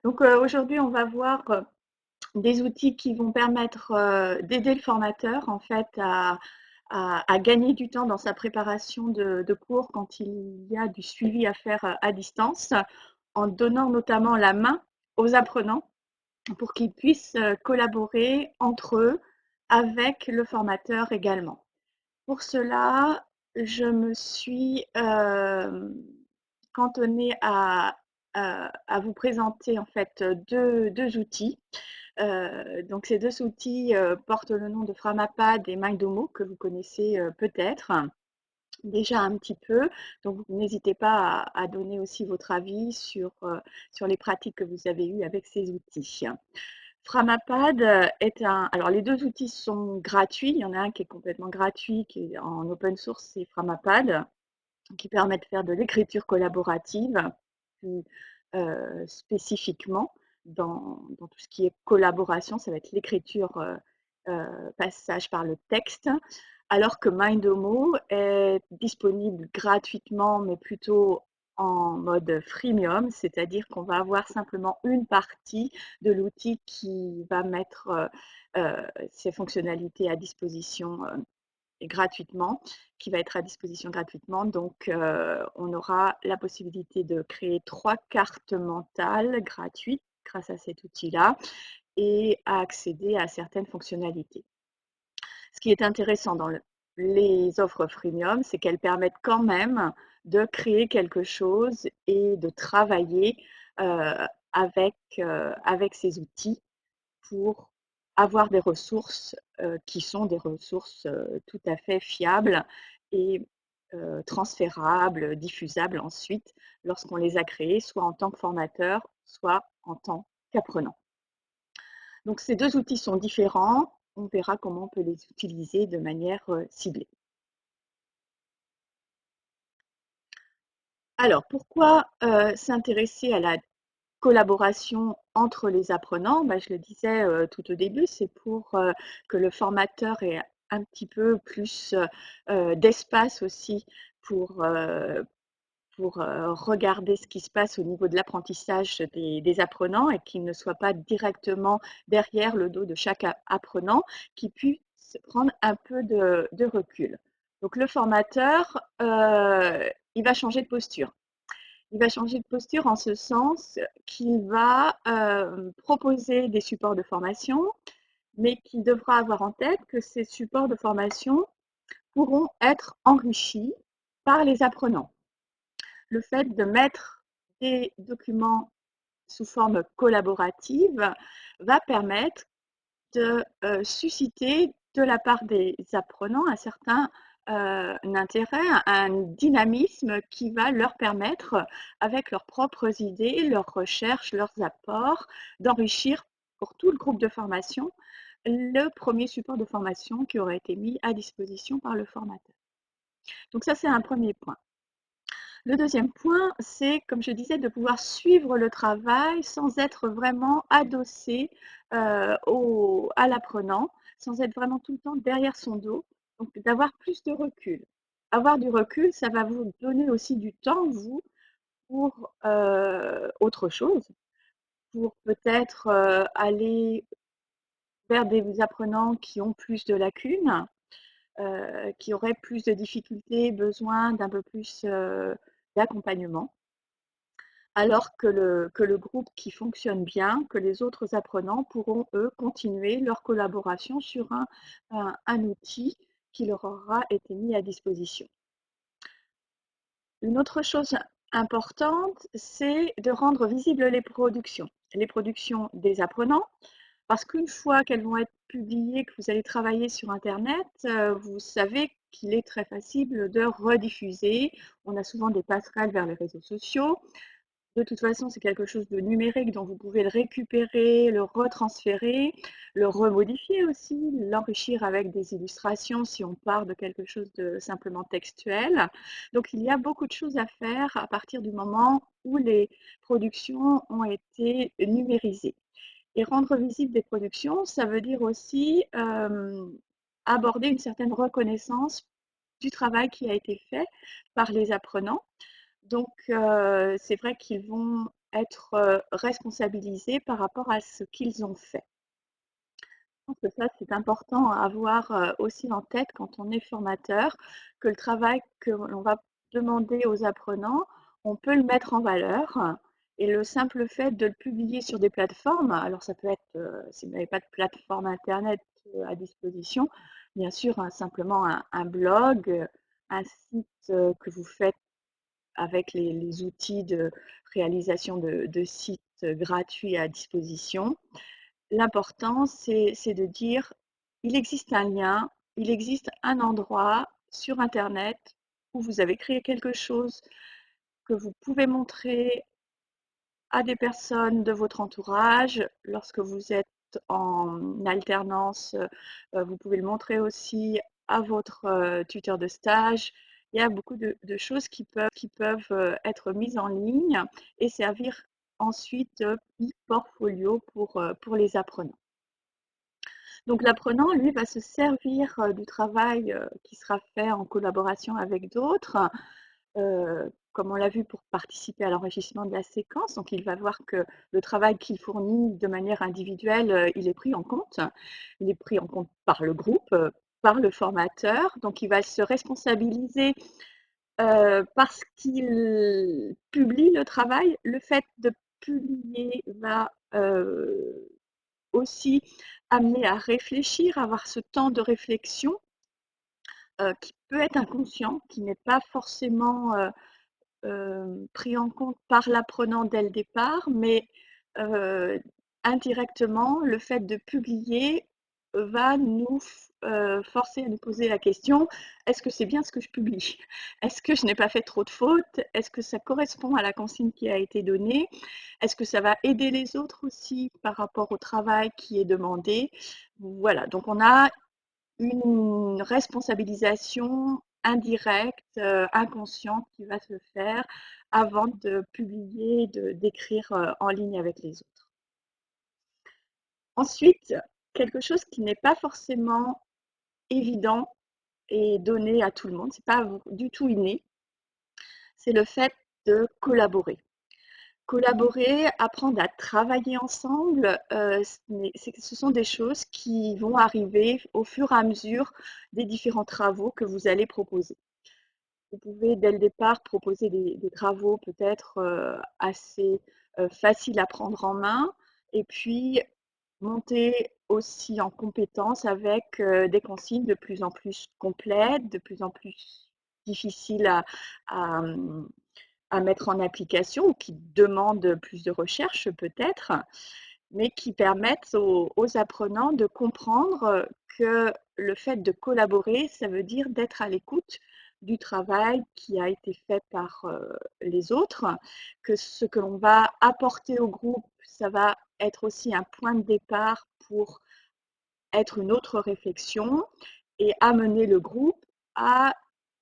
Donc aujourd'hui, on va voir des outils qui vont permettre d'aider le formateur en fait à gagner du temps dans sa préparation de cours quand il y a du suivi à faire à distance, en donnant notamment la main aux apprenants pour qu'ils puissent collaborer entre eux avec le formateur également. Pour cela, je me suis cantonnée à vous présenter en fait deux outils. Donc ces deux outils portent le nom de Framapad et Mindomo que vous connaissez peut-être déjà un petit peu. Donc n'hésitez pas à donner aussi votre avis sur les pratiques que vous avez eues avec ces outils. Framapad est un. Alors, les deux outils sont gratuits. Il y en a un qui est complètement gratuit, qui est en open source, c'est Framapad, qui permet de faire de l'écriture collaborative, plus spécifiquement dans tout ce qui est collaboration. Ça va être l'écriture passage par le texte, alors que Mindomo est disponible gratuitement, mais plutôt en mode freemium, c'est-à-dire qu'on va avoir simplement une partie de l'outil qui va mettre ses fonctionnalités à disposition gratuitement, qui va être à disposition gratuitement. Donc, on aura la possibilité de créer 3 cartes mentales gratuites grâce à cet outil-là et à accéder à certaines fonctionnalités. Ce qui est intéressant dans les offres freemium, c'est qu'elles permettent quand même de créer quelque chose et de travailler avec ces outils pour avoir des ressources qui sont des ressources tout à fait fiables et transférables, diffusables ensuite lorsqu'on les a créées, soit en tant que formateur, soit en tant qu'apprenant. Donc ces deux outils sont différents. On verra comment on peut les utiliser de manière ciblée. Alors, pourquoi s'intéresser à la collaboration entre les apprenants? Je le disais tout au début, c'est pour que le formateur ait un petit peu plus d'espace aussi pour, regarder ce qui se passe au niveau de l'apprentissage des apprenants et qu'il ne soit pas directement derrière le dos de chaque apprenant, qu'il puisse prendre un peu de recul. Donc le formateur, il va changer de posture. Il va changer de posture en ce sens qu'il va proposer des supports de formation, mais qu'il devra avoir en tête que ces supports de formation pourront être enrichis par les apprenants. Le fait de mettre des documents sous forme collaborative va permettre de susciter de la part des apprenants un certain intérêt, un dynamisme qui va leur permettre, avec leurs propres idées, leurs recherches, leurs apports, d'enrichir pour tout le groupe de formation le premier support de formation qui aurait été mis à disposition par le formateur. Donc ça, c'est un premier point. Le deuxième point, c'est, comme je disais, de pouvoir suivre le travail sans être vraiment adossé à l'apprenant, sans être vraiment tout le temps derrière son dos, donc d'avoir plus de recul. Avoir du recul, ça va vous donner aussi du temps, vous, pour autre chose, pour peut-être aller vers des apprenants qui ont plus de lacunes, qui auraient plus de difficultés, besoin d'un peu plus d'accompagnement. Alors que le groupe qui fonctionne bien, que les autres apprenants pourront, eux, continuer leur collaboration sur un outil qui leur aura été mis à disposition. Une autre chose importante, c'est de rendre visibles les productions des apprenants, parce qu'une fois qu'elles vont être publiées, que vous allez travailler sur Internet, vous savez qu'il est très facile de rediffuser. On a souvent des passerelles vers les réseaux sociaux. De toute façon, c'est quelque chose de numérique, donc vous pouvez le récupérer, le retransférer, le remodifier aussi, l'enrichir avec des illustrations si on part de quelque chose de simplement textuel. Donc il y a beaucoup de choses à faire à partir du moment où les productions ont été numérisées. Et rendre visible des productions, ça veut dire aussi aborder une certaine reconnaissance du travail qui a été fait par les apprenants. Donc, c'est vrai qu'ils vont être responsabilisés par rapport à ce qu'ils ont fait. Je pense que ça, c'est important à avoir aussi en tête quand on est formateur, que le travail que l'on va demander aux apprenants, on peut le mettre en valeur. Et le simple fait de le publier sur des plateformes, alors ça peut être, si vous n'avez pas de plateforme Internet à disposition, bien sûr, simplement un blog, un site que vous faites avec les outils de réalisation de sites gratuits à disposition. L'important, c'est de dire, il existe un lien, il existe un endroit sur Internet où vous avez créé quelque chose que vous pouvez montrer à des personnes de votre entourage. Lorsque vous êtes en alternance, vous pouvez le montrer aussi à votre tuteur de stage. Il y a beaucoup de choses qui peuvent être mises en ligne et servir ensuite de portfolio pour les apprenants. Donc l'apprenant, lui, va se servir du travail qui sera fait en collaboration avec d'autres, comme on l'a vu pour participer à l'enrichissement de la séquence. Donc il va voir que le travail qu'il fournit de manière individuelle, il est pris en compte. Il est pris en compte par le groupe, par le formateur. Donc il va se responsabiliser parce qu'il publie le travail. Le fait de publier va aussi amener à réfléchir, à avoir ce temps de réflexion qui peut être inconscient, qui n'est pas forcément pris en compte par l'apprenant dès le départ, mais euh, indirectement, le fait de publier va nous forcer à nous poser la question, est-ce que c'est bien ce que je publie? Est-ce que je n'ai pas fait trop de fautes? Est-ce que ça correspond à la consigne qui a été donnée? Est-ce que ça va aider les autres aussi par rapport au travail qui est demandé? Voilà, donc on a une responsabilisation indirecte, inconsciente qui va se faire avant de publier, d'écrire en ligne avec les autres. Ensuite, quelque chose qui n'est pas forcément évident et donné à tout le monde, c'est pas du tout inné, c'est le fait de collaborer. Collaborer, apprendre à travailler ensemble, ce sont des choses qui vont arriver au fur et à mesure des différents travaux que vous allez proposer. Vous pouvez dès le départ proposer des travaux peut-être assez faciles à prendre en main et puis monter aussi en compétence avec des consignes de plus en plus complètes, de plus en plus difficiles à, à mettre en application ou qui demandent plus de recherche peut-être, mais qui permettent aux apprenants de comprendre que le fait de collaborer, ça veut dire d'être à l'écoute du travail qui a été fait par les autres, que ce que l'on va apporter au groupe, ça va être aussi un point de départ pour être une autre réflexion et amener le groupe à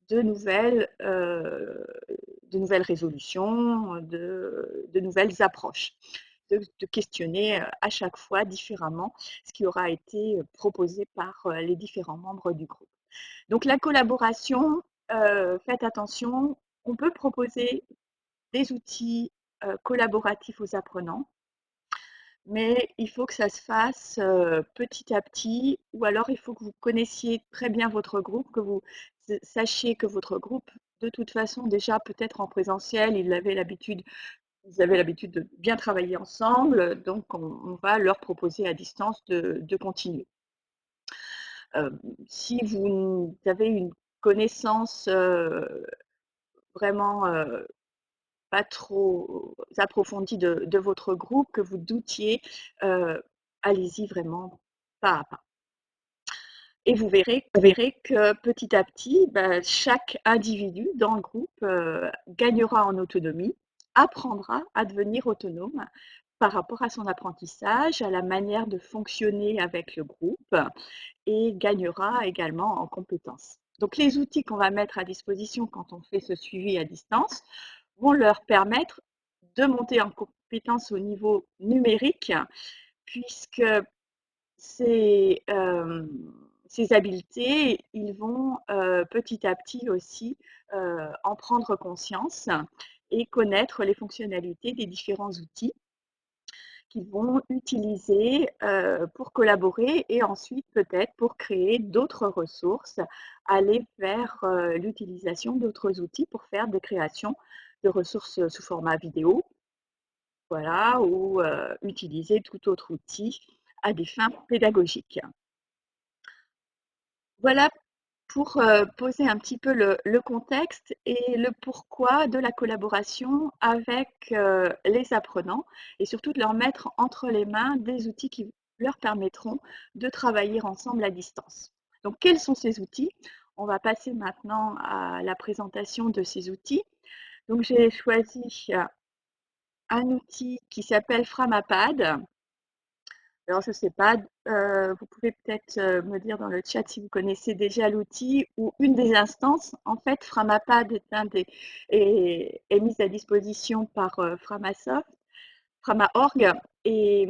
de nouvelles, euh, de nouvelles résolutions, de nouvelles approches, de questionner à chaque fois différemment ce qui aura été proposé par les différents membres du groupe. Donc la collaboration, faites attention, on peut proposer des outils collaboratifs aux apprenants, mais il faut que ça se fasse petit à petit, ou alors il faut que vous connaissiez très bien votre groupe, que vous sachiez que votre groupe, de toute façon, déjà peut-être en présentiel, ils avaient l'habitude de bien travailler ensemble, donc on va leur proposer à distance de continuer. Euh, Si vous avez une connaissance vraiment pas trop approfondie de votre groupe, que vous doutiez, allez-y vraiment pas à pas. Et vous verrez que petit à petit, bah, chaque individu dans le groupe gagnera en autonomie, apprendra à devenir autonome par rapport à son apprentissage, à la manière de fonctionner avec le groupe et gagnera également en compétences. Donc les outils qu'on va mettre à disposition quand on fait ce suivi à distance vont leur permettre de monter en compétences au niveau numérique, puisque ces, ces habiletés, ils vont petit à petit aussi en prendre conscience et connaître les fonctionnalités des différents outils qu'ils vont utiliser pour collaborer et ensuite peut-être pour créer d'autres ressources, aller vers l'utilisation d'autres outils pour faire des créations de ressources sous format vidéo, voilà, ou utiliser tout autre outil à des fins pédagogiques. Voilà pour poser un petit peu le contexte et le pourquoi de la collaboration avec les apprenants et surtout de leur mettre entre les mains des outils qui leur permettront de travailler ensemble à distance. Donc, quels sont ces outils? On va passer maintenant à la présentation de ces outils. Donc, j'ai choisi un outil qui s'appelle Framapad. Alors, je ne sais pas, vous pouvez peut-être me dire dans le chat si vous connaissez déjà l'outil ou une des instances. En fait, Framapad est mise à disposition par Framasoft, Frama.org et,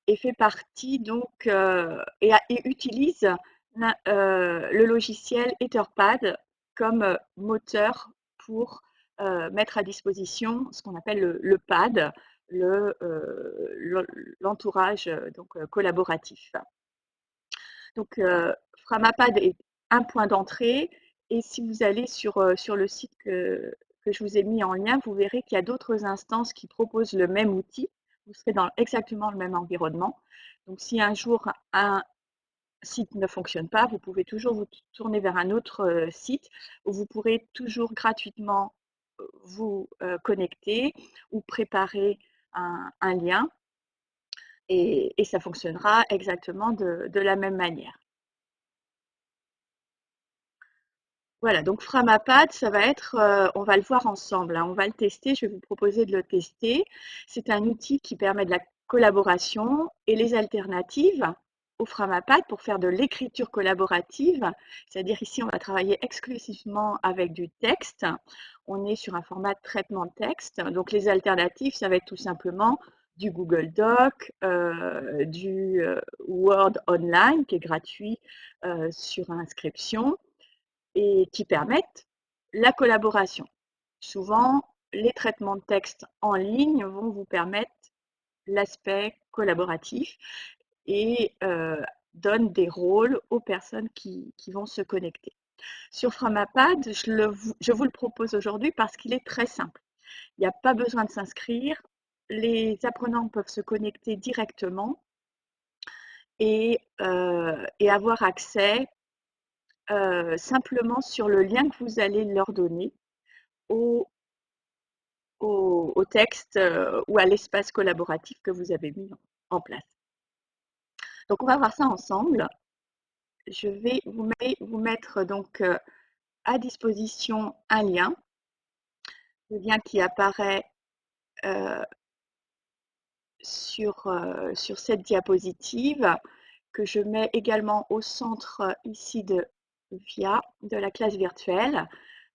et fait partie donc et utilise le logiciel Etherpad comme moteur pour mettre à disposition ce qu'on appelle le pad, l'entourage donc collaboratif. Donc Framapad est un point d'entrée et si vous allez sur le site que je vous ai mis en lien, vous verrez qu'il y a d'autres instances qui proposent le même outil. Vous serez dans exactement le même environnement. Donc si un jour un site ne fonctionne pas, vous pouvez toujours vous tourner vers un autre site où vous pourrez toujours gratuitement vous connecter ou préparer un lien et ça fonctionnera exactement de la même manière. Voilà, donc Framapad, ça va être, on va le voir ensemble, hein, on va le tester, je vais vous proposer de le tester. C'est un outil qui permet de la collaboration et les alternatives au Framapad pour faire de l'écriture collaborative, c'est-à-dire ici on va travailler exclusivement avec du texte. On est sur un format de traitement de texte, donc les alternatives, ça va être tout simplement du Google Doc, du Word Online qui est gratuit sur inscription et qui permettent la collaboration. Souvent, les traitements de texte en ligne vont vous permettre l'aspect collaboratif et donnent des rôles aux personnes qui vont se connecter. Sur Framapad, je vous le propose aujourd'hui parce qu'il est très simple. Il n'y a pas besoin de s'inscrire. Les apprenants peuvent se connecter directement et avoir accès simplement sur le lien que vous allez leur donner au, au texte ou à l'espace collaboratif que vous avez mis en place. Donc on va voir ça ensemble. Je vais vous mettre donc à disposition un lien, le lien qui apparaît euh, sur cette diapositive que je mets également au centre ici de la classe virtuelle.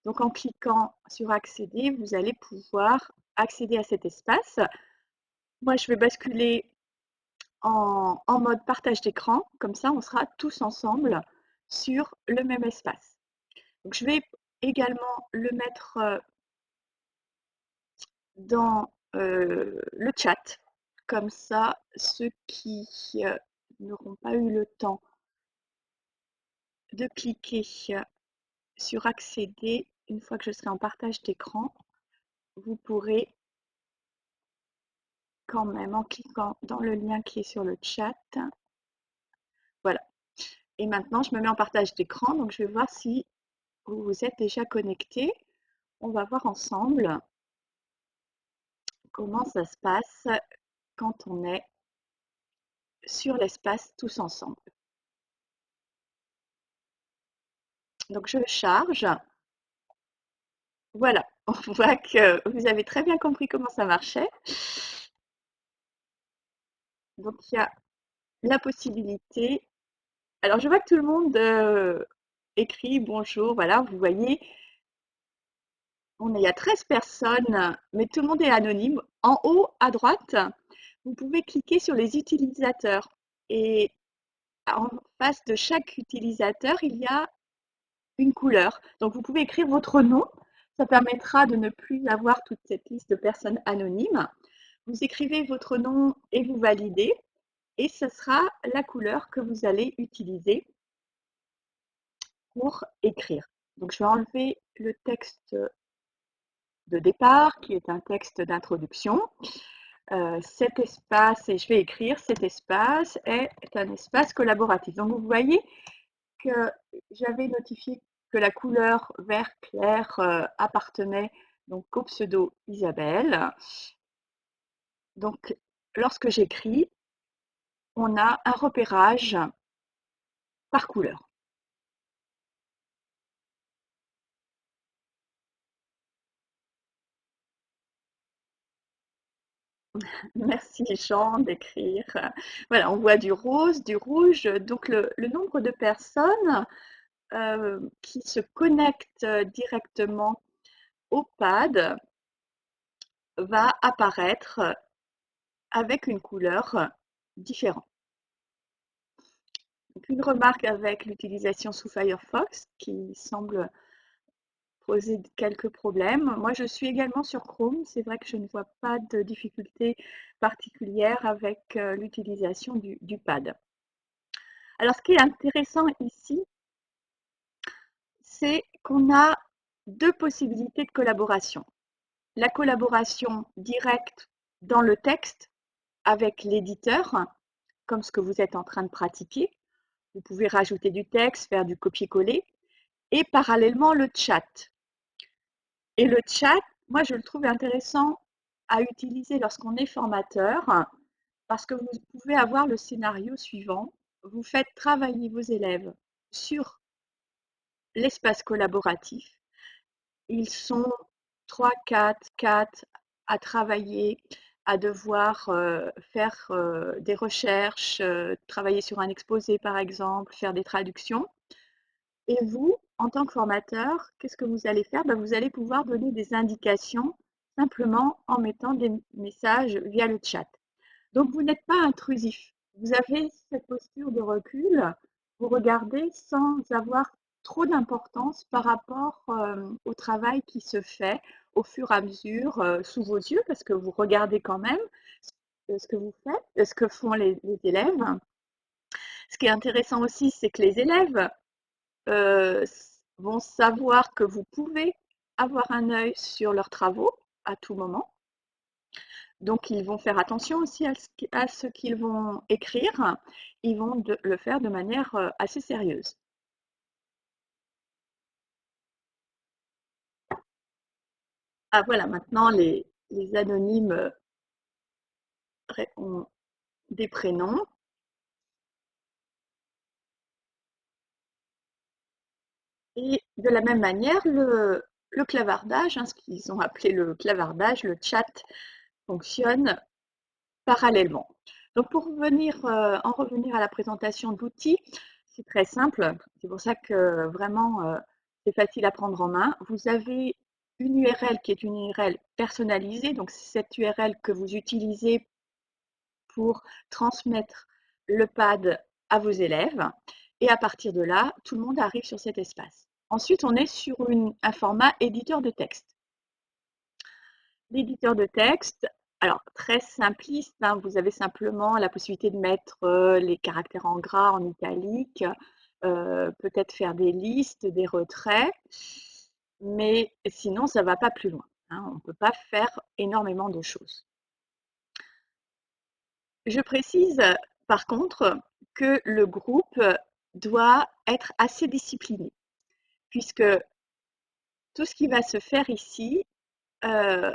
Donc en cliquant sur accéder, vous allez pouvoir accéder à cet espace. Moi, je vais basculer en mode partage d'écran, comme ça on sera tous ensemble sur le même espace. Donc, je vais également le mettre dans le chat, comme ça ceux qui n'auront pas eu le temps de cliquer sur accéder une fois que je serai en partage d'écran, vous pourrez quand même en cliquant dans le lien qui est sur le chat. Voilà. Et maintenant, je me mets en partage d'écran, donc je vais voir si vous vous êtes déjà connectés. On va voir ensemble comment ça se passe quand on est sur l'espace tous ensemble. Donc je charge. Voilà, on voit que vous avez très bien compris comment ça marchait. Donc il y a la possibilité. Alors je vois que tout le monde écrit bonjour. Voilà, vous voyez, il y a 13 personnes, mais tout le monde est anonyme. En haut à droite, vous pouvez cliquer sur les utilisateurs. Et en face de chaque utilisateur, il y a une couleur. Donc vous pouvez écrire votre nom Ça permettra de ne plus avoir toute cette liste de personnes anonymes. Vous écrivez votre nom et vous validez, et ce sera la couleur que vous allez utiliser pour écrire. Donc, je vais enlever le texte de départ, qui est un texte d'introduction. Cet espace, et je vais écrire, cet espace est un espace collaboratif. Donc, vous voyez que j'avais notifié que la couleur vert clair appartenait donc au pseudo Isabelle. Donc, lorsque j'écris, on a un repérage par couleur. Merci Jean d'écrire. Voilà, on voit du rose, du rouge. Donc, le nombre de personnes qui se connectent directement au pad va apparaître avec une couleur différente. Donc, une remarque avec l'utilisation sous Firefox qui semble poser quelques problèmes. Moi, je suis également sur Chrome. C'est vrai que je ne vois pas de difficulté particulière avec l'utilisation du pad. Alors, ce qui est intéressant ici, c'est qu'on a deux possibilités de collaboration. La collaboration directe dans le texte avec l'éditeur, comme ce que vous êtes en train de pratiquer. Vous pouvez rajouter du texte, faire du copier-coller, et parallèlement le chat. Et le chat, moi, je le trouve intéressant à utiliser lorsqu'on est formateur, parce que vous pouvez avoir le scénario suivant. Vous faites travailler vos élèves sur l'espace collaboratif. Ils sont 3, 4 à travailler, à devoir faire des recherches, travailler sur un exposé par exemple, faire des traductions. Et vous, en tant que formateur, qu'est-ce que vous allez faire? Vous allez pouvoir donner des indications simplement en mettant des messages via le chat. Donc, vous n'êtes pas intrusif. Vous avez cette posture de recul. Vous regardez sans avoir trop d'importance par rapport au travail qui se fait au fur et à mesure sous vos yeux, parce que vous regardez quand même ce que vous faites, ce que font les élèves. Ce qui est intéressant aussi, c'est que les élèves vont savoir que vous pouvez avoir un œil sur leurs travaux à tout moment. Donc, ils vont faire attention aussi à ce qu'ils vont écrire. Ils vont le faire de manière assez sérieuse. Ah voilà, maintenant les anonymes ont des prénoms. Et de la même manière, le clavardage, ce qu'ils ont appelé le clavardage, le chat fonctionne parallèlement. Donc pour en revenir à la présentation de l'outil, c'est très simple. C'est pour ça que vraiment c'est facile à prendre en main. Vous avez une URL qui est une URL personnalisée. Donc c'est cette URL que vous utilisez pour transmettre le pad à vos élèves. Et à partir de là, tout le monde arrive sur cet espace. Ensuite, on est sur un format éditeur de texte. L'éditeur de texte, alors très simpliste, vous avez simplement la possibilité de mettre les caractères en gras, en italique, peut-être faire des listes, des retraits, mais sinon ça ne va pas plus loin. On ne peut pas faire énormément de choses. Je précise par contre que le groupe doit être assez discipliné, puisque tout ce qui va se faire ici va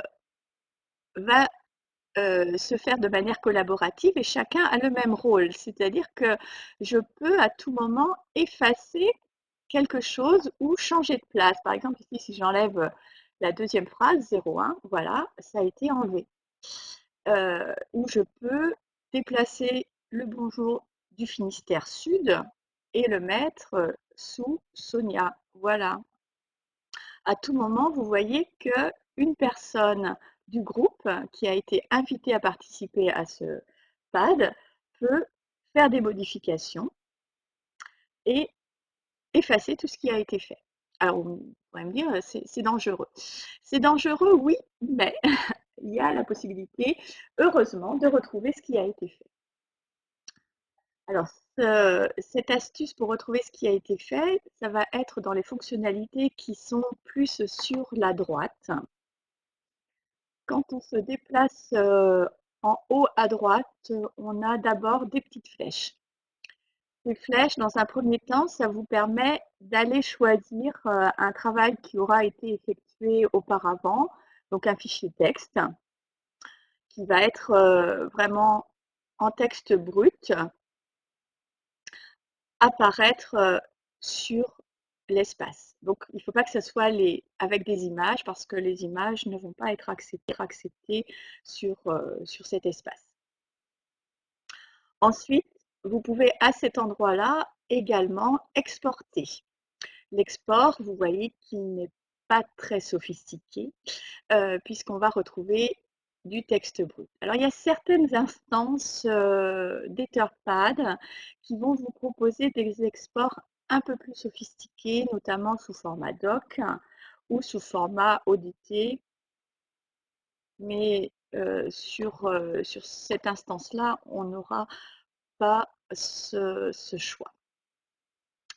se faire de manière collaborative et chacun a le même rôle. C'est-à-dire que je peux à tout moment effacer quelque chose ou changer de place. Par exemple, ici, si j'enlève la deuxième phrase, 01, voilà, ça a été enlevé. Ou je peux déplacer le bonjour du Finistère Sud et le mettre sous Sonia. Voilà. À tout moment, vous voyez qu'une personne du groupe qui a été invitée à participer à ce pad peut faire des modifications et effacer tout ce qui a été fait. Alors, vous pourrez me dire, c'est dangereux. C'est dangereux, oui, mais il y a la possibilité, heureusement, de retrouver ce qui a été fait. Alors, cette astuce pour retrouver ce qui a été fait, ça va être dans les fonctionnalités qui sont plus sur la droite. Quand on se déplace en haut à droite, on a d'abord des petites flèches. Ces flèches, dans un premier temps, ça vous permet d'aller choisir un travail qui aura été effectué auparavant, donc un fichier texte qui va être vraiment en texte brut, apparaître sur l'espace. Donc, il ne faut pas que ce soit avec des images parce que les images ne vont pas être acceptées sur cet espace. Ensuite, vous pouvez à cet endroit-là également exporter. L'export, vous voyez qu'il n'est pas très sophistiqué puisqu'on va retrouver du texte brut. Alors, il y a certaines instances d'Etherpad qui vont vous proposer des exports un peu plus sophistiqués, notamment sous format doc ou sous format audité. Mais sur cette instance-là, on n'aura pas ce choix.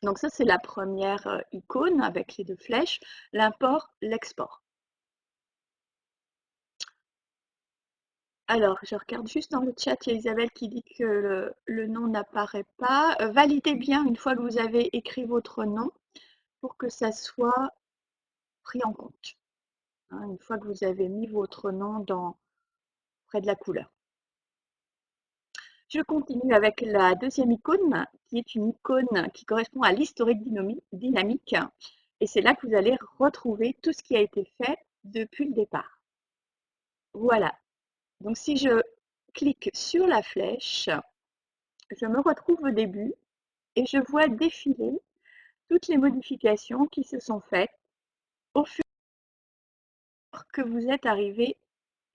Donc ça, c'est la première icône avec les deux flèches, l'import, l'export. Alors, je regarde juste dans le chat, il y a Isabelle qui dit que le nom n'apparaît pas. Validez bien une fois que vous avez écrit votre nom pour que ça soit pris en compte. Hein, une fois que vous avez mis votre nom près de la couleur. Je continue avec la deuxième icône, qui est une icône qui correspond à l'historique dynamique. Et c'est là que vous allez retrouver tout ce qui a été fait depuis le départ. Voilà. Donc si je clique sur la flèche, je me retrouve au début et je vois défiler toutes les modifications qui se sont faites au fur et à mesure que vous êtes arrivé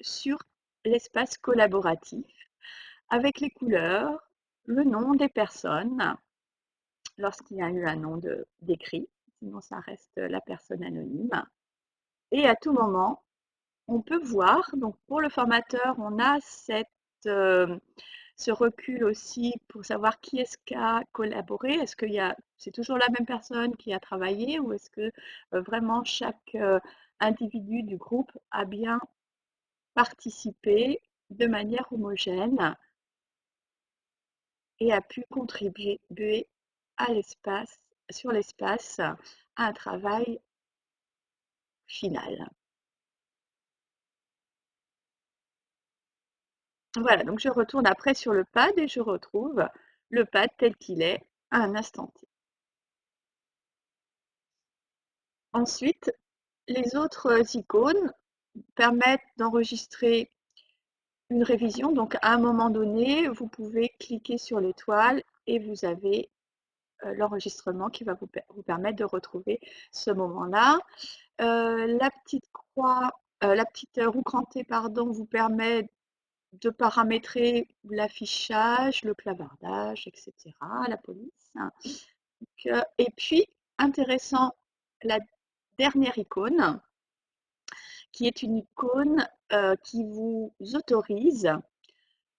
sur l'espace collaboratif avec les couleurs, le nom des personnes, lorsqu'il y a eu un nom d'écrit, sinon ça reste la personne anonyme. Et à tout moment, on peut voir, donc pour le formateur, on a ce recul aussi pour savoir qui est-ce qui a collaboré. Est-ce que c'est toujours la même personne qui a travaillé ou est-ce que vraiment chaque individu du groupe a bien participé de manière homogène et a pu contribuer sur l'espace, à un travail final. Voilà, donc je retourne après sur le pad et je retrouve le pad tel qu'il est à un instant T. Ensuite, les autres icônes permettent d'enregistrer une révision. Donc, à un moment donné, vous pouvez cliquer sur l'étoile et vous avez l'enregistrement qui va vous permettre de retrouver ce moment-là. La petite croix, la petite roue crantée, pardon, vous permet de paramétrer l'affichage, le clavardage, etc., la police. Et puis, intéressant, la dernière icône, qui est une icône qui vous autorise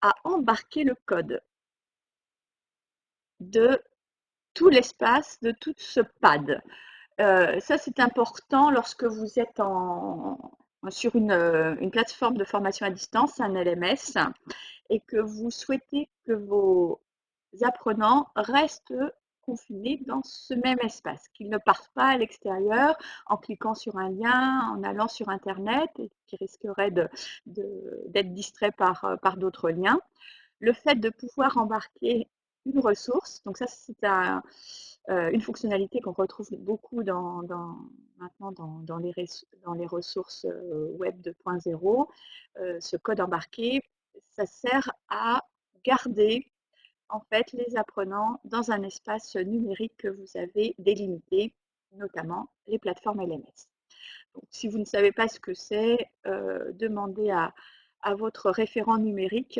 à embarquer le code de tout l'espace, de tout ce pad. Ça, c'est important lorsque vous êtes sur une plateforme de formation à distance, un LMS, et que vous souhaitez que vos apprenants restent confinés dans ce même espace, qu'ils ne partent pas à l'extérieur en cliquant sur un lien, en allant sur Internet, et qui risqueraient d'être distraits par d'autres liens. Le fait de pouvoir embarquer une ressource, donc ça c'est une fonctionnalité qu'on retrouve beaucoup maintenant dans les ressources web 2.0, ce code embarqué, ça sert à garder en fait les apprenants dans un espace numérique que vous avez délimité, notamment les plateformes LMS. Donc, si vous ne savez pas ce que c'est, demandez à votre référent numérique.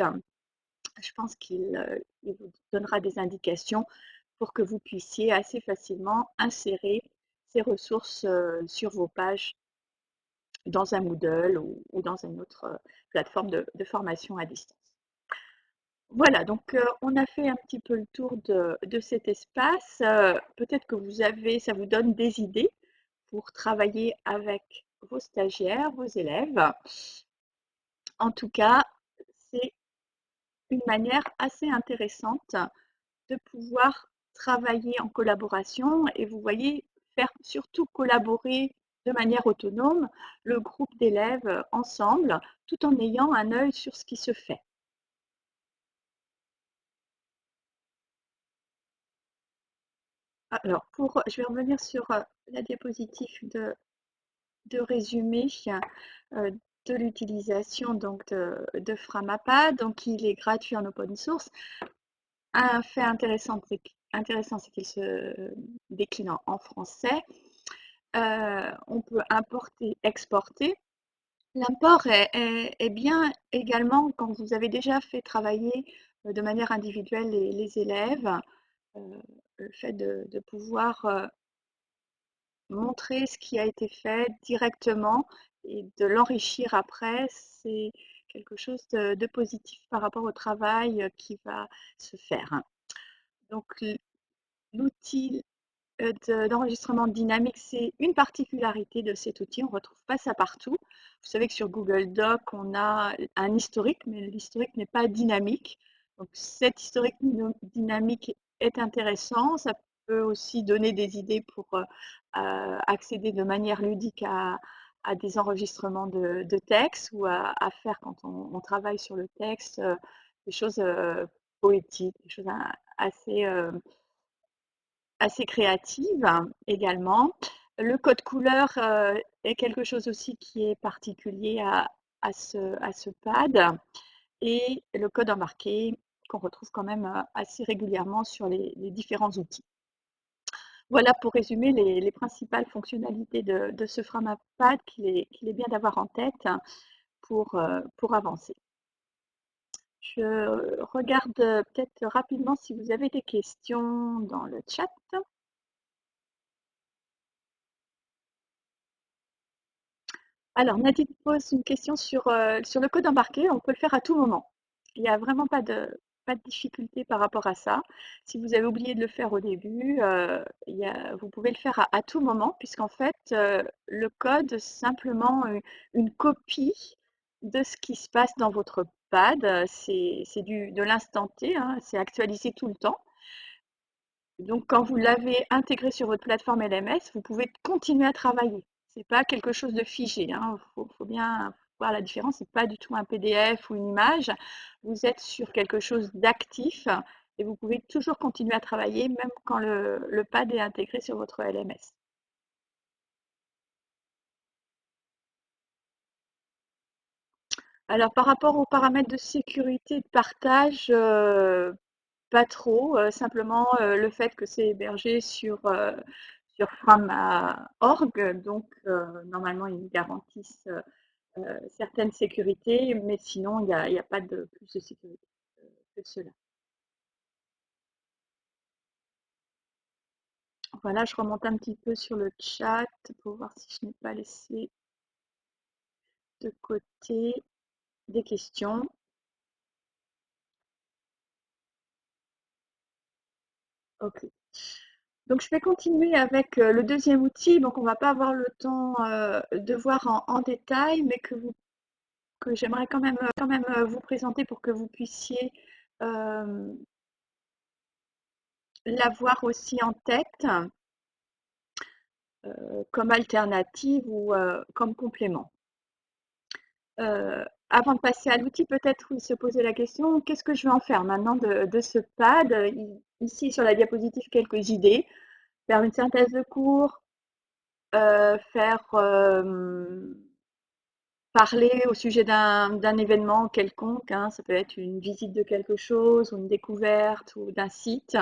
Je pense qu'il vous donnera des indications pour que vous puissiez assez facilement insérer ces ressources sur vos pages dans un Moodle ou dans une autre plateforme de formation à distance. Voilà, donc on a fait un petit peu le tour de cet espace. Peut-être que ça vous donne des idées pour travailler avec vos stagiaires, vos élèves. En tout cas, c'est une manière assez intéressante de pouvoir travailler en collaboration et vous voyez, faire surtout collaborer de manière autonome le groupe d'élèves ensemble, tout en ayant un œil sur ce qui se fait. Alors, je vais revenir sur la diapositive de résumé euh, de l'utilisation donc de Framapad. Donc, il est gratuit en open source. Un fait intéressant, c'est qu'il se décline en français. On peut importer, exporter. L'import est bien également quand vous avez déjà fait travailler de manière individuelle les élèves. Le fait de pouvoir montrer ce qui a été fait directement et de l'enrichir après, c'est quelque chose de positif par rapport au travail qui va se faire. Donc l'outil d'enregistrement dynamique, c'est une particularité de cet outil. On ne retrouve pas ça partout. Vous savez que sur Google Doc, on a un historique, mais l'historique n'est pas dynamique. Donc cet historique dynamique est intéressant. Ça peut aussi donner des idées pour accéder de manière ludique à des enregistrements de texte ou à faire quand on travaille sur le texte des choses poétiques, des choses assez assez créative également. Le code couleur est quelque chose aussi qui est particulier à ce pad et le code embarqué qu'on retrouve quand même assez régulièrement sur les différents outils. Voilà pour résumer les principales fonctionnalités de ce Framapad qu'il est bien d'avoir en tête pour avancer. Je regarde peut-être rapidement si vous avez des questions dans le chat. Alors, Nadine pose une question sur le code embarqué. On peut le faire à tout moment. Il n'y a vraiment pas de difficulté par rapport à ça. Si vous avez oublié de le faire au début, vous pouvez le faire à tout moment, puisqu'en fait, le code, c'est simplement une copie de ce qui se passe dans votre pad. C'est de l'instant T, hein, c'est actualisé tout le temps. Donc, quand vous l'avez intégré sur votre plateforme LMS, vous pouvez continuer à travailler. C'est pas quelque chose de figé, hein. Faut bien voir la différence. C'est pas du tout un PDF ou une image. Vous êtes sur quelque chose d'actif et vous pouvez toujours continuer à travailler même quand le pad est intégré sur votre LMS. Alors, par rapport aux paramètres de sécurité de partage, pas trop. Simplement le fait que c'est hébergé sur Frama.org, donc normalement ils garantissent certaines sécurités, mais sinon il y a pas de plus de sécurité que cela. Voilà, je remonte un petit peu sur le chat pour voir si je n'ai pas laissé de côté des questions. Ok. Donc je vais continuer avec le deuxième outil. Donc on ne va pas avoir le temps de voir en détail, mais que j'aimerais quand même vous présenter pour que vous puissiez l'avoir aussi en tête comme alternative ou comme complément. Avant de passer à l'outil, peut-être oui, se poser la question, qu'est-ce que je vais en faire maintenant de ce pad? Ici sur la diapositive, quelques idées. Faire une synthèse de cours, faire parler au sujet d'un événement quelconque, hein, ça peut être une visite de quelque chose ou une découverte ou d'un site,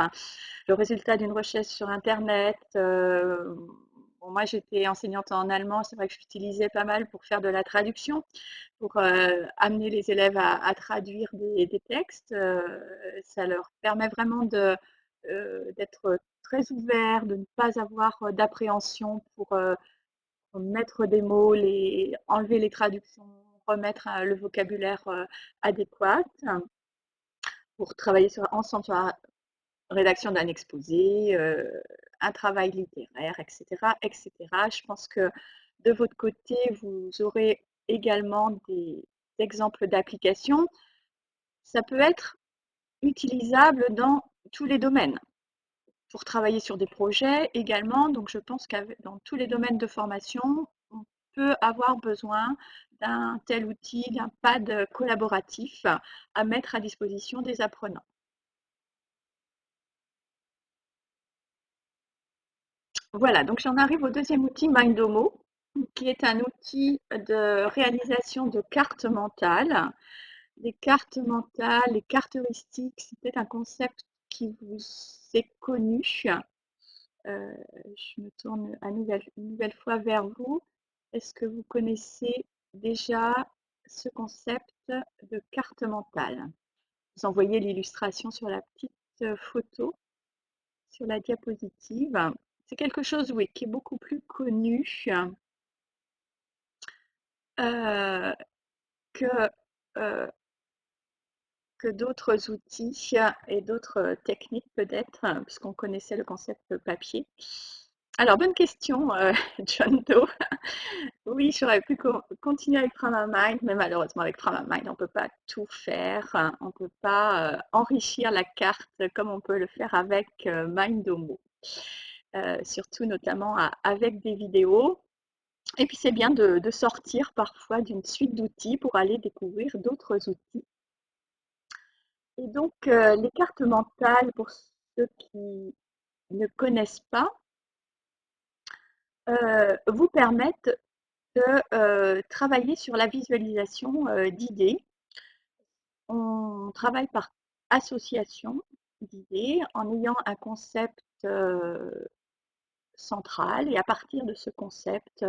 le résultat d'une recherche sur Internet. Bon, moi, j'étais enseignante en allemand, c'est vrai que j'utilisais pas mal pour faire de la traduction, pour amener les élèves à traduire des textes. Ça leur permet vraiment d'être très ouvert, de ne pas avoir d'appréhension pour mettre des mots, enlever les traductions, remettre le vocabulaire adéquat, pour travailler ensemble sur la rédaction d'un exposé, un travail littéraire, etc., etc. Je pense que de votre côté, vous aurez également des exemples d'applications. Ça peut être utilisable dans tous les domaines, pour travailler sur des projets également. Donc, je pense que dans tous les domaines de formation, on peut avoir besoin d'un tel outil, d'un pad collaboratif à mettre à disposition des apprenants. Voilà, donc j'en arrive au deuxième outil, Mindomo, qui est un outil de réalisation de cartes mentales. Les cartes mentales, les cartes heuristiques, c'est peut-être un concept qui vous est connu. Euh, je me tourne une nouvelle fois vers vous. Est-ce que vous connaissez déjà ce concept de carte mentale? Vous envoyez l'illustration sur la petite photo, sur la diapositive. C'est quelque chose, oui, qui est beaucoup plus connu euh, que, euh, que d'autres outils et d'autres techniques peut-être, puisqu'on connaissait le concept papier. Alors, bonne question, John Doe. Oui, j'aurais pu continuer avec Mind, mais malheureusement, avec Mind, on ne peut pas tout faire. On ne peut pas enrichir la carte comme on peut le faire avec Mindomo. Surtout notamment avec des vidéos. Et puis, c'est bien de sortir parfois d'une suite d'outils pour aller découvrir d'autres outils. Et donc, les cartes mentales, pour ceux qui ne connaissent pas, vous permettent de travailler sur la visualisation d'idées. On travaille par association d'idées en ayant un concept central, et à partir de ce concept,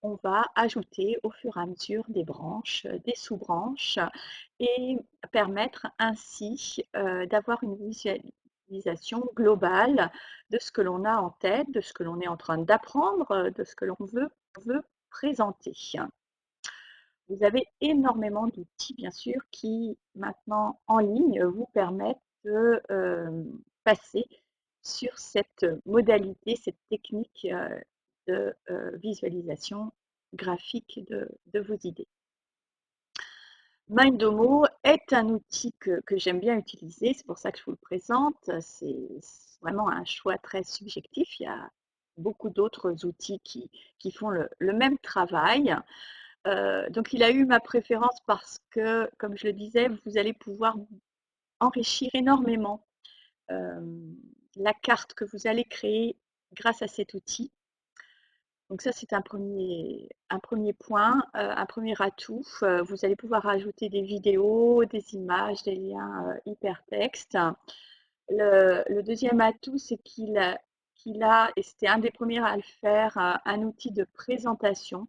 on va ajouter au fur et à mesure des branches, des sous-branches, et permettre ainsi d'avoir une visualisation globale de ce que l'on a en tête, de ce que l'on est en train d'apprendre, de ce que l'on veut présenter. Vous avez énormément d'outils, bien sûr, qui maintenant en ligne vous permettent de passer sur cette modalité, cette technique de visualisation graphique de vos idées. Mindomo est un outil que j'aime bien utiliser, c'est pour ça que je vous le présente. C'est vraiment un choix très subjectif. Il y a beaucoup d'autres outils qui font le même travail. Donc il a eu ma préférence parce que, comme je le disais, vous allez pouvoir enrichir énormément la carte que vous allez créer grâce à cet outil. Donc ça, c'est un premier point, un premier atout. Vous allez pouvoir ajouter des vidéos, des images, des liens hypertextes. Le deuxième atout, c'est qu'il a, et c'était un des premiers à le faire, un outil de présentation.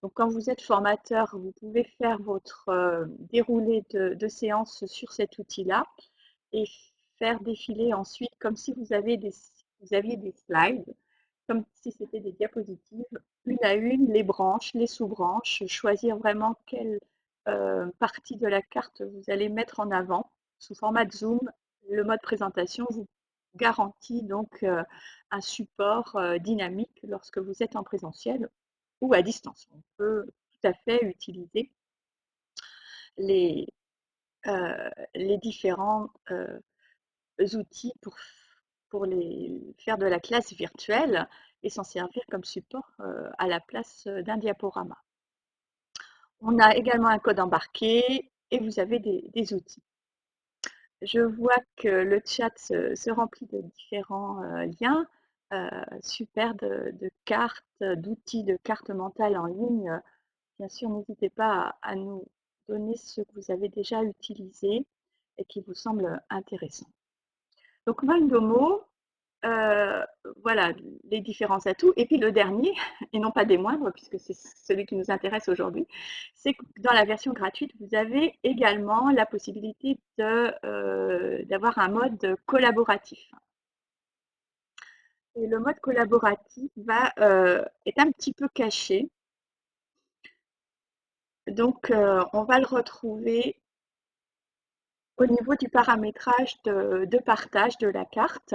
Donc, quand vous êtes formateur, vous pouvez faire votre déroulé de séance sur cet outil-là et faire défiler ensuite comme si vous aviez des slides, comme si c'était des diapositives, une à une, les branches, les sous-branches, choisir vraiment quelle partie de la carte vous allez mettre en avant. Sous format de Zoom, le mode présentation vous garantit donc un support dynamique lorsque vous êtes en présentiel ou à distance. On peut tout à fait utiliser les, les différents outils pour faire de la classe virtuelle et s'en servir comme support à la place d'un diaporama. On a également un code embarqué et vous avez des outils. Je vois que le chat se remplit de différents liens, super de cartes, d'outils de cartes mentales en ligne. Bien sûr, n'hésitez pas à nous donner ce que vous avez déjà utilisé et qui vous semble intéressant. Donc, Mindomo, euh, voilà les différents atouts. Et puis le dernier, et non pas des moindres, puisque c'est celui qui nous intéresse aujourd'hui, c'est que dans la version gratuite, vous avez également la possibilité d'avoir un mode collaboratif. Et le mode collaboratif est un petit peu caché. Donc, on va le retrouver au niveau du paramétrage de partage de la carte.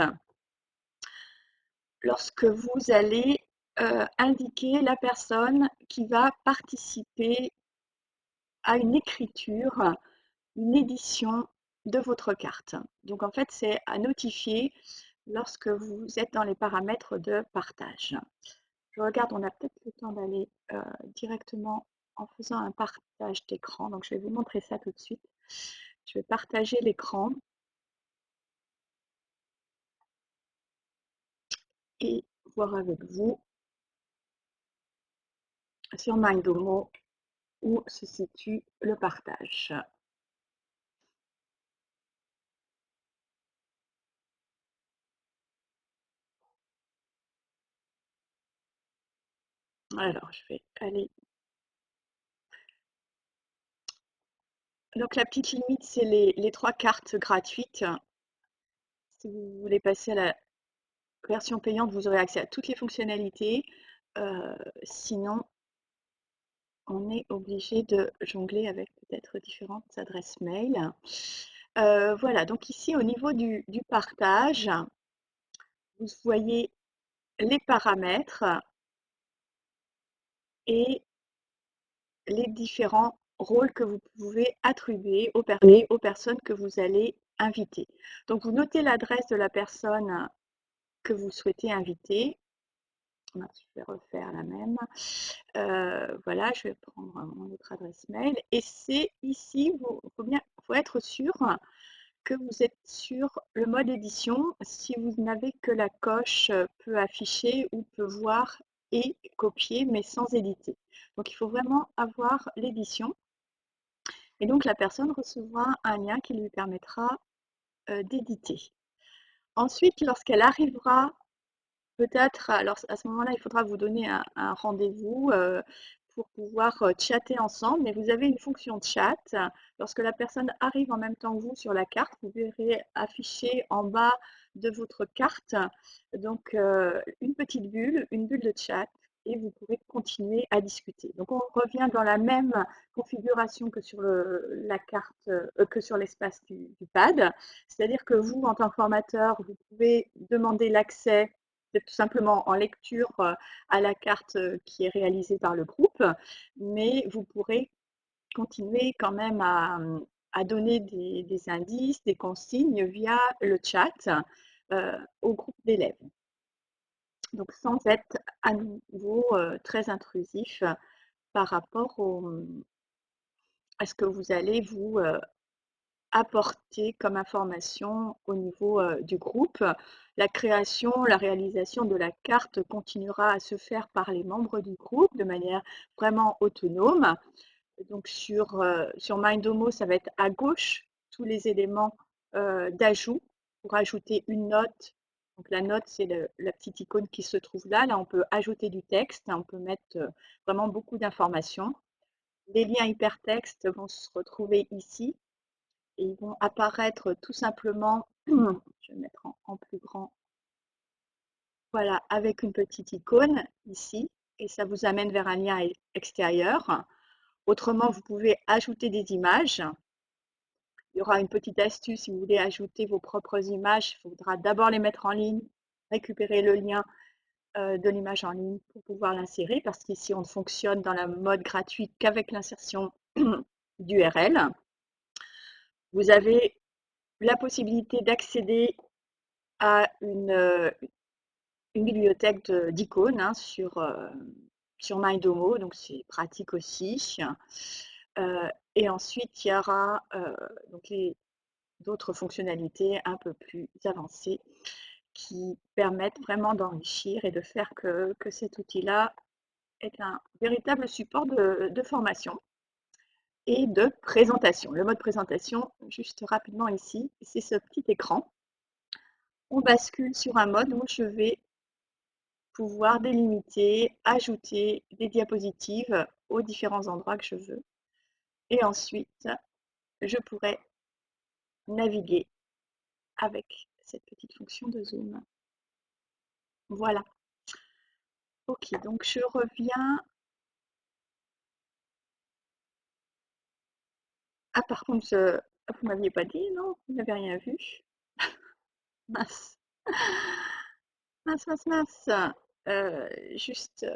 Lorsque vous allez indiquer la personne qui va participer à une écriture, une édition de votre carte. Donc en fait, c'est à notifier lorsque vous êtes dans les paramètres de partage. Je regarde, on a peut-être le temps d'aller directement en faisant un partage d'écran. Donc je vais vous montrer ça tout de suite. Je vais partager l'écran et voir avec vous sur Mindomo où se situe le partage. Alors, je vais aller. Donc, la petite limite, c'est les 3 cartes gratuites. Si vous voulez passer à la version payante, vous aurez accès à toutes les fonctionnalités. Sinon, on est obligé de jongler avec peut-être différentes adresses mail. Voilà, donc ici, au niveau du partage, vous voyez les paramètres et les différents rôles que vous pouvez attribuer aux personnes que vous allez inviter. Donc, vous notez l'adresse de la personne que vous souhaitez inviter. Je vais refaire la même. Voilà, je vais prendre mon autre adresse mail. Et c'est ici, faut être sûr que vous êtes sur le mode édition. Si vous n'avez que la coche peut afficher ou peut voir et copier, mais sans éditer. Donc, il faut vraiment avoir l'édition. Et donc, la personne recevra un lien qui lui permettra d'éditer. Ensuite, lorsqu'elle arrivera, peut-être, alors à ce moment-là, il faudra vous donner un rendez-vous pour pouvoir chatter ensemble. Mais vous avez une fonction de chat. Lorsque la personne arrive en même temps que vous sur la carte, vous verrez afficher en bas de votre carte donc une petite bulle, une bulle de chat, et vous pourrez continuer à discuter. Donc on revient dans la même configuration que sur la carte, que sur l'espace du pad. C'est-à-dire que vous, en tant que formateur, vous pouvez demander l'accès tout simplement en lecture à la carte qui est réalisée par le groupe, mais vous pourrez continuer quand même à donner des indices, des consignes via le chat au groupe d'élèves. Donc sans être à nouveau très intrusif par rapport à ce que vous allez vous apporter comme information au niveau du groupe. La création, la réalisation de la carte continuera à se faire par les membres du groupe de manière vraiment autonome. Donc sur Mindomo, ça va être à gauche tous les éléments d'ajout pour ajouter une note. Donc la note, c'est la petite icône qui se trouve là. Là, on peut ajouter du texte, on peut mettre vraiment beaucoup d'informations. Les liens hypertextes vont se retrouver ici et ils vont apparaître tout simplement, je vais mettre en plus grand, voilà, avec une petite icône ici, et ça vous amène vers un lien extérieur. Autrement, vous pouvez ajouter des images. Il y aura une petite astuce si vous voulez ajouter vos propres images. Il faudra d'abord les mettre en ligne, récupérer le lien de l'image en ligne pour pouvoir l'insérer, parce qu'ici, on ne fonctionne dans la mode gratuite qu'avec l'insertion d'URL. Vous avez la possibilité d'accéder à une bibliothèque d'icônes sur Mindomo, donc c'est pratique aussi. Et ensuite, il y aura donc d'autres fonctionnalités un peu plus avancées qui permettent vraiment d'enrichir et de faire que cet outil-là est un véritable support de formation et de présentation. Le mode présentation, juste rapidement ici, c'est ce petit écran. On bascule sur un mode où je vais pouvoir délimiter, ajouter des diapositives aux différents endroits que je veux. Et ensuite, je pourrais naviguer avec cette petite fonction de zoom. Voilà. Ok, donc je reviens. Ah, par contre, vous m'aviez pas dit, non? Vous n'avez rien vu? Mince. Mince, mince, mince. Juste,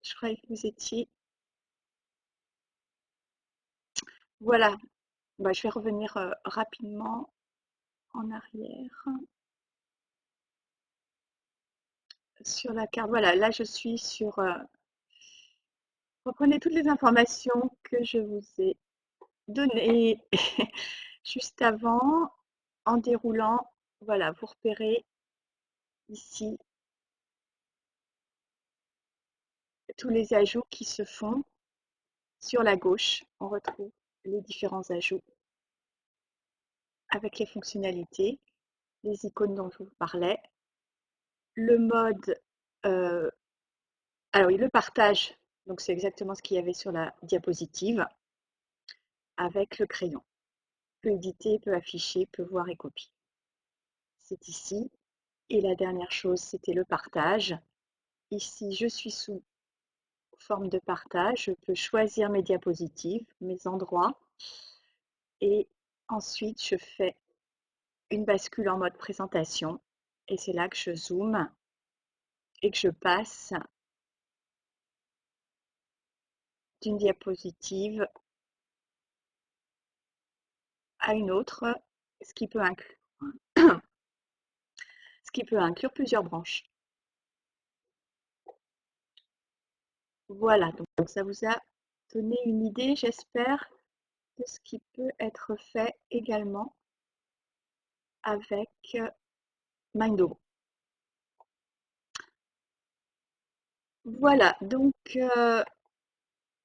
je croyais que vous étiez. Voilà. Bah, je vais revenir rapidement en arrière sur la carte. Voilà, là je suis sur. Reprenez toutes les informations que je vous ai données juste avant, en déroulant. Voilà, vous repérez ici tous les ajouts qui se font. Sur la gauche, on retrouve les différents ajouts avec les fonctionnalités, les icônes dont je vous parlais, le mode, euh, alors oui, le partage, donc c'est exactement ce qu'il y avait sur la diapositive, avec le crayon. Peut éditer, peut afficher, peut voir et copier. C'est ici. Et la dernière chose, c'était le partage. Ici, je suis sous forme de partage. Je peux choisir mes diapositives, mes endroits. Et ensuite, je fais une bascule en mode présentation. Et c'est là que je zoome et que je passe d'une diapositive à une autre, ce qui peut inclure, ce qui peut inclure plusieurs branches. Voilà, donc ça vous a donné une idée, j'espère, de ce qui peut être fait également avec Mindo. Voilà, donc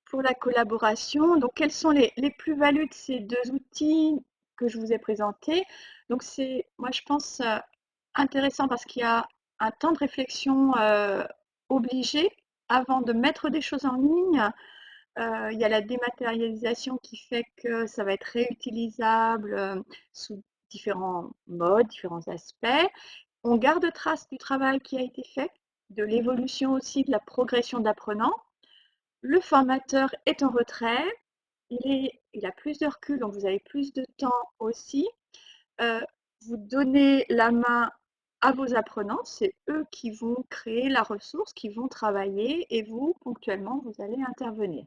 pour la collaboration, donc quelles sont les plus-values de ces deux outils que je vous ai présentés? Donc c'est, moi je pense, intéressant parce qu'il y a un temps de réflexion obligé avant de mettre des choses en ligne. Il y a la dématérialisation qui fait que ça va être réutilisable sous différents modes, différents aspects. On garde trace du travail qui a été fait, de l'évolution aussi, de la progression d'apprenant. Le formateur est en retrait, il a plus de recul, donc vous avez plus de temps aussi. Euh, vous donnez la main à vos apprenants, c'est eux qui vont créer la ressource, qui vont travailler, et vous, ponctuellement, vous allez intervenir.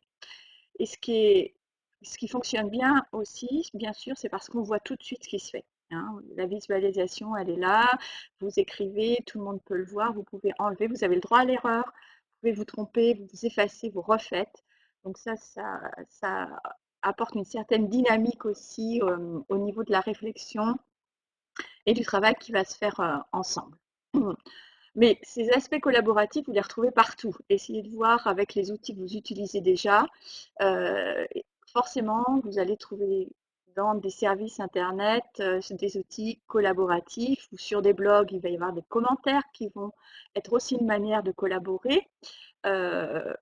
Et ce qui fonctionne bien aussi, bien sûr, c'est parce qu'on voit tout de suite ce qui se fait, hein. La visualisation, elle est là. Vous écrivez, tout le monde peut le voir. Vous pouvez enlever, vous avez le droit à l'erreur. Vous pouvez vous tromper, vous effacez, vous refaites. Donc ça apporte une certaine dynamique aussi au niveau de la réflexion et du travail qui va se faire ensemble. Mais ces aspects collaboratifs, vous les retrouvez partout. Essayez de voir avec les outils que vous utilisez déjà. Euh, Forcément, vous allez trouver dans des services Internet des outils collaboratifs ou sur des blogs, il va y avoir des commentaires qui vont être aussi une manière de collaborer. Euh,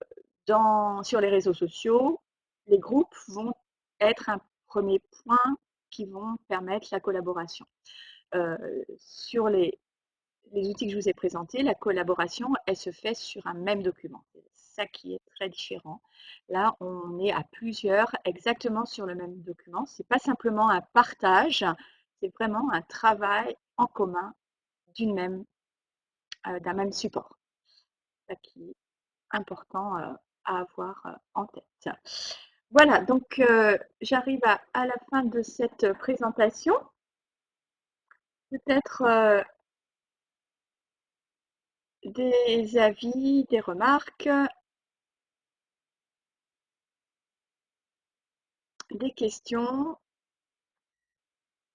sur les réseaux sociaux, les groupes vont être un premier point qui vont permettre la collaboration. Sur les outils que je vous ai présentés, la collaboration, elle se fait sur un même document. C'est ça qui est très différent. Là, on est à plusieurs exactement sur le même document. Ce n'est pas simplement un partage, c'est vraiment un travail en commun d'un même support. C'est ça qui est important à avoir en tête. Voilà, donc j'arrive à la fin de cette présentation. Peut-être des avis, des remarques, des questions.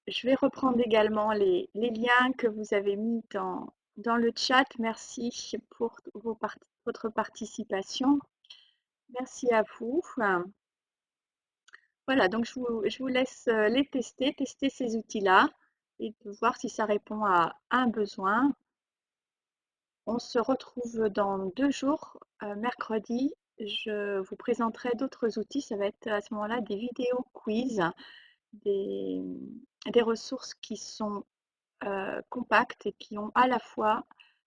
Je vais reprendre également les liens que vous avez mis dans le chat. Merci pour votre participation. Merci à vous. Voilà, donc je vous laisse les tester ces outils-là et de voir si ça répond à un besoin. On se retrouve dans 2 jours, mercredi. Je vous présenterai d'autres outils. Ça va être à ce moment-là des vidéos quiz, des, des ressources qui sont compactes et qui ont à la fois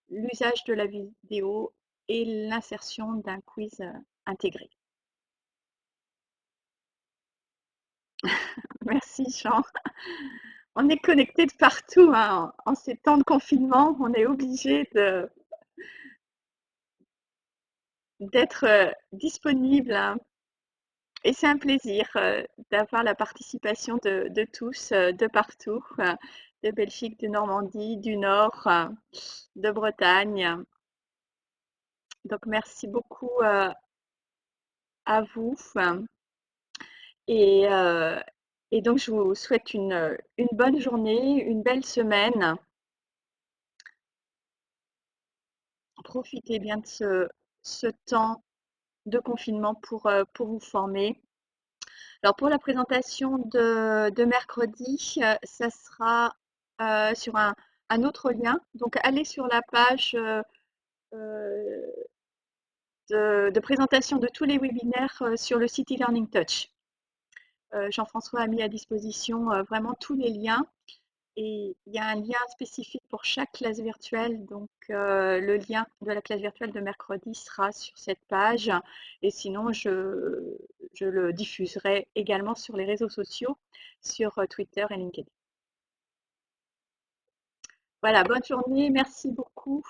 l'usage de la vidéo et l'insertion d'un quiz intégré. Merci Jean. On est connecté de partout, hein. En ces temps de confinement, on est obligé d'être disponible, hein. Et c'est un plaisir d'avoir la participation de tous, de partout, de Belgique, de Normandie, du Nord, de Bretagne. Donc merci beaucoup à vous. Et, euh, et donc je vous souhaite une bonne journée, une belle semaine. Profitez bien de ce temps de confinement pour vous former. Alors pour la présentation de mercredi, ça sera sur un autre lien. Donc allez sur la page euh, de présentation de tous les webinaires sur le site eLearning Touch. Jean-François a mis à disposition vraiment tous les liens. Et il y a un lien spécifique pour chaque classe virtuelle. Donc, le lien de la classe virtuelle de mercredi sera sur cette page. Et sinon, je le diffuserai également sur les réseaux sociaux, sur Twitter et LinkedIn. Voilà, bonne journée. Merci beaucoup.